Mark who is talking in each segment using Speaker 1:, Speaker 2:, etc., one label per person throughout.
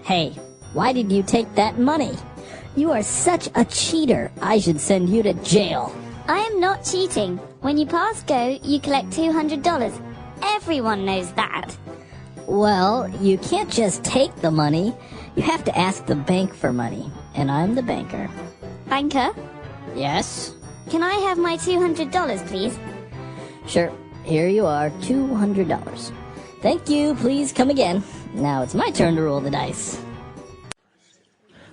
Speaker 1: Hey, why did you take that money? You are such a cheater. I should send you to jail.
Speaker 2: I am not cheating. When you pass go, you collect $200. Everyone knows that.
Speaker 1: Well, you can't just take the money. You have to ask the bank for money. And I'm the banker.
Speaker 2: Banker,
Speaker 1: Yes?
Speaker 2: can I have my $200, please?
Speaker 1: Sure. Here you are, $200. Thank you. Please come again. Now it's my turn to roll the dice.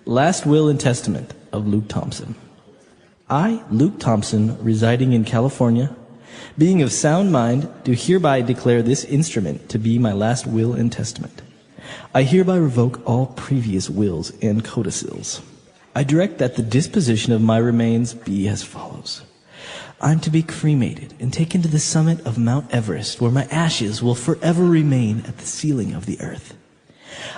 Speaker 3: Last Will and Testament of Luke Thompson. I, Luke Thompson, residing in California, being of sound mind, do hereby declare this instrument to be my last will and testament. I hereby revoke all previous wills and codicils. I direct that the disposition of my remains be as follows. I'm to be cremated and taken to the summit of Mount Everest, where my ashes will forever remain at the ceiling of the earth.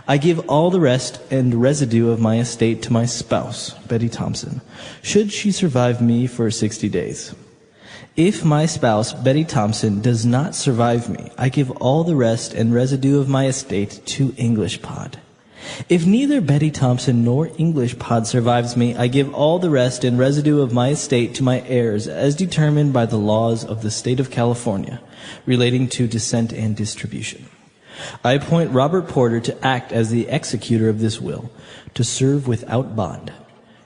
Speaker 3: I give all the rest and residue of my estate to my spouse, Betty Thompson, should she survive me for 60 days. If my spouse, Betty Thompson, does not survive me, I give all the rest and residue of my estate to English Pod. If neither Betty Thompson nor English Pod survives me, I give all the rest and residue of my estate to my heirs as determined by the laws of the state of California relating to descent and distribution. I appoint Robert Porter to act as the executor of this will, to serve without bond.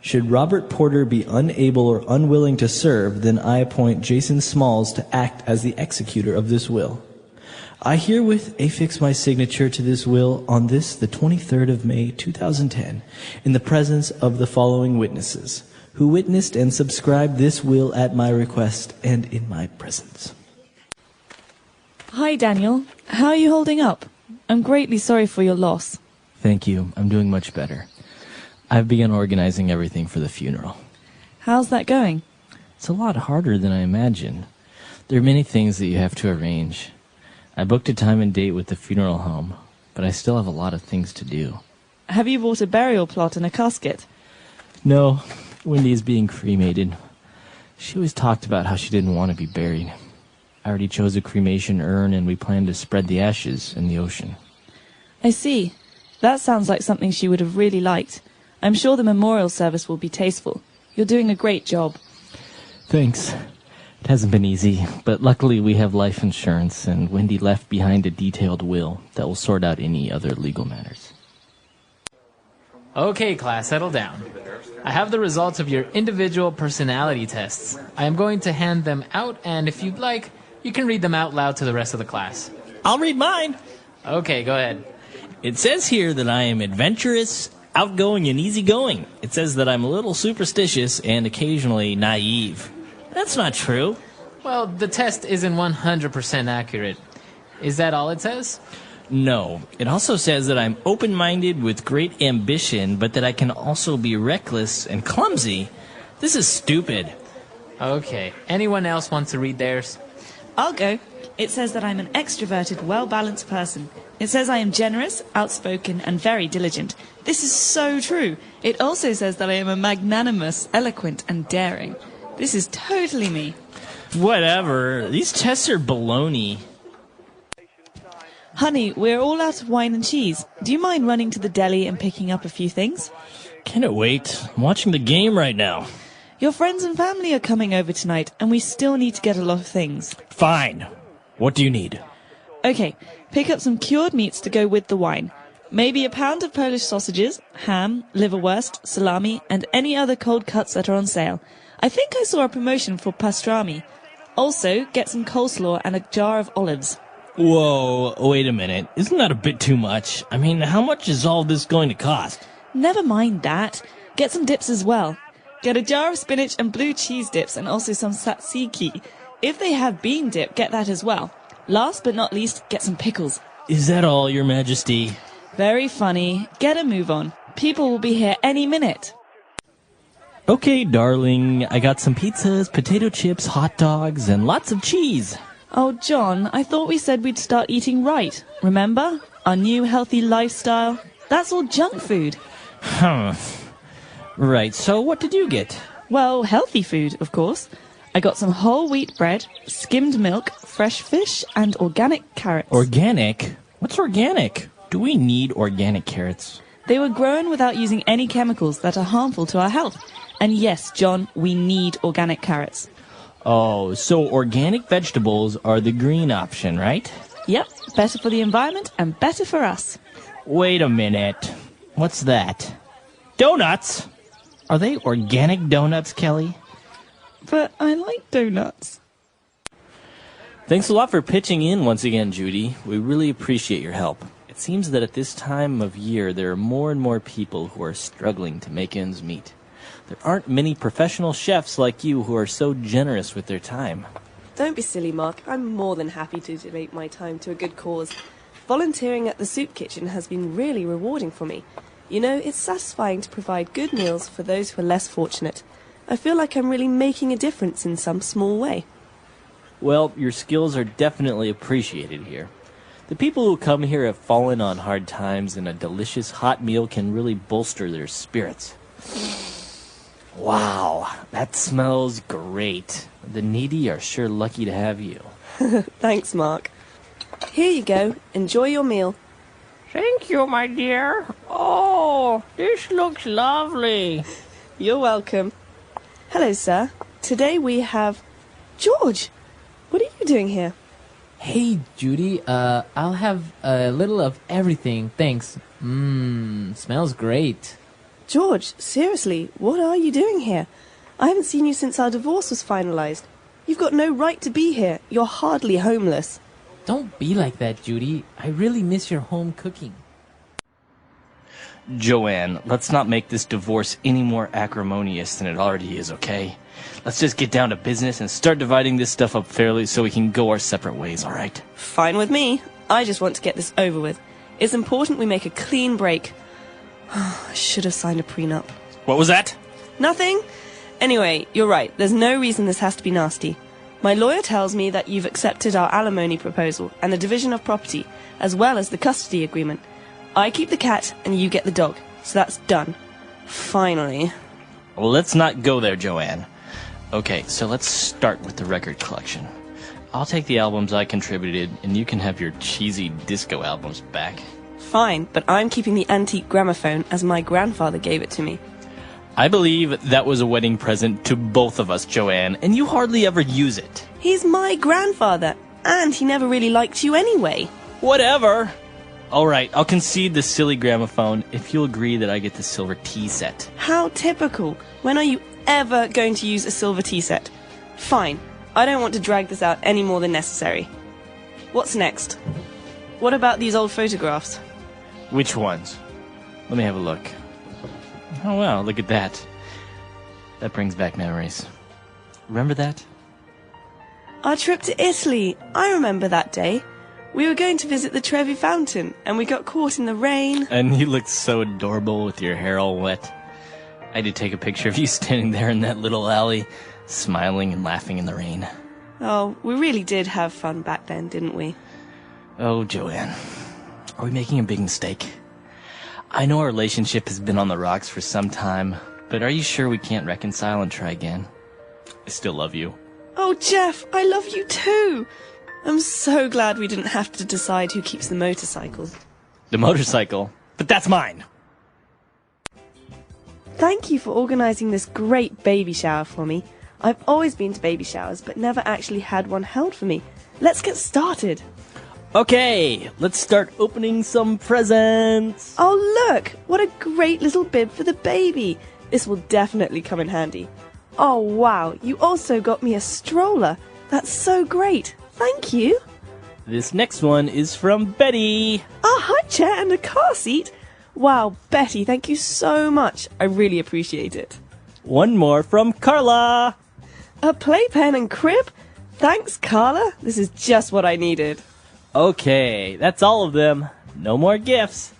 Speaker 3: Should Robert Porter be unable or unwilling to serve, then I appoint Jason Smalls to act as the executor of this will. I herewith affix my signature to this will on this, the 23rd of May, 2010, in the presence of the following witnesses, who witnessed and subscribed this will at my request and in my presence.
Speaker 4: Hi, Daniel. How are you holding up? I'm greatly sorry for your loss.
Speaker 5: Thank you. I'm doing much better. I've begun organizing everything for the funeral.
Speaker 4: How's that going?
Speaker 5: It's a lot harder than I imagined. There are many things that you have to arrange. I booked a time and date with the funeral home, but I still have a lot of things to do.
Speaker 4: Have you bought a burial plot and a casket?
Speaker 5: No, Wendy is being cremated. She always talked about how she didn't want to be buried. I already chose a cremation urn, and we plan to spread the ashes in the ocean.
Speaker 4: I see. That sounds like something she would have really liked. I'm sure the memorial service will be tasteful. You're doing a great job.
Speaker 5: Thanks. It hasn't been easy, but luckily we have life insurance, and Wendy left behind a detailed will that will sort out any other legal matters.
Speaker 6: Okay, class, settle down. I have the results of your individual personality tests. I am going to hand them out, and if you'd like, you can read them out loud to the rest of the class.
Speaker 7: I'll read mine.
Speaker 6: Okay, go ahead.
Speaker 7: It says here that I am adventurous, outgoing, and easygoing. It says that I'm a little superstitious and occasionally naive. That's not true.
Speaker 6: Well, the test isn't 100% accurate. Is that all it says?
Speaker 7: No. It also says that I'm open-minded with great ambition, but that I can also be reckless and clumsy. This is stupid.
Speaker 6: Okay. Anyone else want to read theirs?
Speaker 4: I'll go. It says that I'm an extroverted, well-balanced person. It says I am generous, outspoken, and very diligent. This is so true. It also says that I am a magnanimous, eloquent, and daring. This is totally me.
Speaker 7: Whatever. These tests are baloney.
Speaker 4: Honey, we're all out of wine and cheese. Do you mind running to the deli and picking up a few things?
Speaker 7: Cannot wait. I'm watching the game right now.
Speaker 4: Your friends and family are coming over tonight, and we still need to get a lot of things.
Speaker 7: Fine. What do you need?
Speaker 4: Okay, pick up some cured meats to go with the wine. Maybe a pound of Polish sausages, ham, liverwurst, salami, and any other cold cuts that are on sale. I think I saw a promotion for pastrami. Also, get some coleslaw and a jar of olives.
Speaker 7: Whoa, wait a minute. Isn't that a bit too much? I mean, how much is all this going to cost?
Speaker 4: Never mind that. Get some dips as well. Get a jar of spinach and blue cheese dips and also some tzatziki. If they have bean dip, get that as well. Last but not least, get some pickles.
Speaker 7: Is that all, Your Majesty?
Speaker 4: Very funny. Get a move on. People will be here any minute.
Speaker 5: Okay, darling, I got some pizzas, potato chips, hot dogs, and lots of cheese.
Speaker 4: Oh, John, I thought we said we'd start eating right. Remember? Our new healthy lifestyle. That's all junk food.
Speaker 5: Right, so what did you get?
Speaker 4: Well, healthy food, of course. I got some whole wheat bread, skimmed milk, fresh fish, and organic carrots.
Speaker 5: Organic? What's organic? Do we need organic carrots?
Speaker 4: They were grown without using any chemicals that are harmful to our health. And yes, John, we need organic carrots.
Speaker 5: Oh, so organic vegetables are the green option, right?
Speaker 4: Yep, better for the environment and better for us.
Speaker 5: Wait a minute. What's that? Donuts? Are they organic donuts, Kelly?
Speaker 4: But I like donuts.
Speaker 5: Thanks a lot for pitching in once again, Judy. We really appreciate your help. It seems that at this time of year, there are more and more people who are struggling to make ends meet. There aren't many professional chefs like you who are so generous with their time.
Speaker 8: Don't be silly, Mark. I'm more than happy to donate my time to a good cause. Volunteering at the soup kitchen has been really rewarding for me. You know, it's satisfying to provide good meals for those who are less fortunate. I feel like I'm really making a difference in some small way.
Speaker 5: Well, your skills are definitely appreciated here. The people who come here have fallen on hard times, and a delicious hot meal can really bolster their spirits. Wow, that smells great. The needy are sure lucky to have you.
Speaker 8: Thanks, Mark. Here you go. Enjoy your meal.
Speaker 7: Thank you, my dear. Oh, this looks lovely.
Speaker 8: You're welcome. Hello, sir. Today we have... George! What are you doing here?
Speaker 6: Hey, Judy, I'll have a little of everything, thanks. Smells great.
Speaker 8: George, seriously, what are you doing here? I haven't seen you since our divorce was finalized. You've got no right to be here. You're hardly homeless.
Speaker 6: Don't be like that, Judy. I really miss your home cooking.
Speaker 5: Joanne, let's not make this divorce any more acrimonious than it already is, okay? Let's just get down to business and start dividing this stuff up fairly so we can go our separate ways, all right?
Speaker 8: Fine with me. I just want to get this over with. It's important we make a clean break. I should have signed a prenup.
Speaker 5: What was that?
Speaker 8: Nothing. Anyway, you're right. There's no reason this has to be nasty. My lawyer tells me that you've accepted our alimony proposal and the division of property, as well as the custody agreement. I keep the cat and you get the dog. So that's done. Finally.
Speaker 5: Well, let's not go there, Joanne. Okay, so let's start with the record collection. I'll take the albums I contributed, and you can have your cheesy disco albums back.
Speaker 8: Fine, but I'm keeping the antique gramophone as my grandfather gave it to me.
Speaker 5: I believe that was a wedding present to both of us, Joanne, and you hardly ever use it.
Speaker 8: He's my grandfather, and he never really liked you anyway.
Speaker 5: Whatever. All right, I'll concede the silly gramophone if you'll agree that I get the silver tea set.
Speaker 8: How typical. When are you ever going to use a silver tea set? Fine. I don't want to drag this out any more than necessary. What's next? What about these old photographs?
Speaker 5: Which ones? Let me have a look. Oh, wow, look at that. That brings back memories. Remember that?
Speaker 8: Our trip to Italy. I remember that day. We were going to visit the Trevi Fountain, and we got caught in the rain.
Speaker 5: And you looked so adorable with your hair all wet. I did take a picture of you standing there in that little alley, smiling and laughing in the rain.
Speaker 8: Oh, we really did have fun back then, didn't we?
Speaker 5: Oh, Joanne, are we making a big mistake? I know our relationship has been on the rocks for some time, but are you sure we can't reconcile and try again? I still love you.
Speaker 8: Oh, Jeff, I love you too. I'm so glad we didn't have to decide who keeps the motorcycle.
Speaker 5: The motorcycle? But that's mine!
Speaker 8: Thank you for organising this great baby shower for me. I've always been to baby showers, but never actually had one held for me. Let's get started.
Speaker 5: Okay, let's start opening some presents.
Speaker 8: Oh, look! What a great little bib for the baby. This will definitely come in handy. Oh, wow, you also got me a stroller. That's so great. Thank you.
Speaker 5: This next one is from Betty.
Speaker 8: A high chair and a car seat. Wow, Betty, thank you so much. I really appreciate it.
Speaker 5: One more from Carla.
Speaker 8: A playpen and crib? Thanks, Carla. This is just what I needed.
Speaker 5: Okay, that's all of them. No more gifts.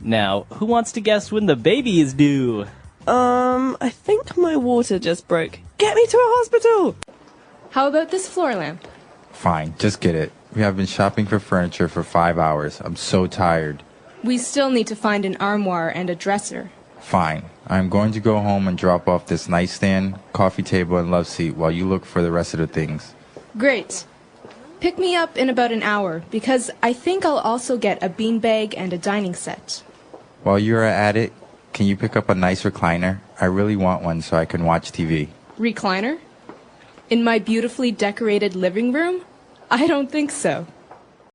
Speaker 5: Now, who wants to guess when the baby is due?
Speaker 8: I think my water just broke. Get me to a hospital!
Speaker 9: How about this floor lamp?
Speaker 10: Fine, just get it. We have been shopping for furniture for 5 hours. I'm so tired.
Speaker 9: We still need to find an armoire and a dresser.
Speaker 10: Fine. I'm going to go home and drop off this nightstand, coffee table, and love seat while you look for the rest of the things.
Speaker 9: Great. Pick me up in about an hour, because I think I'll also get a beanbag and a dining set.
Speaker 10: While you're at it, can you pick up a nice recliner? I really want one so I can watch TV.
Speaker 9: Recliner? In my beautifully decorated living room? I don't think so.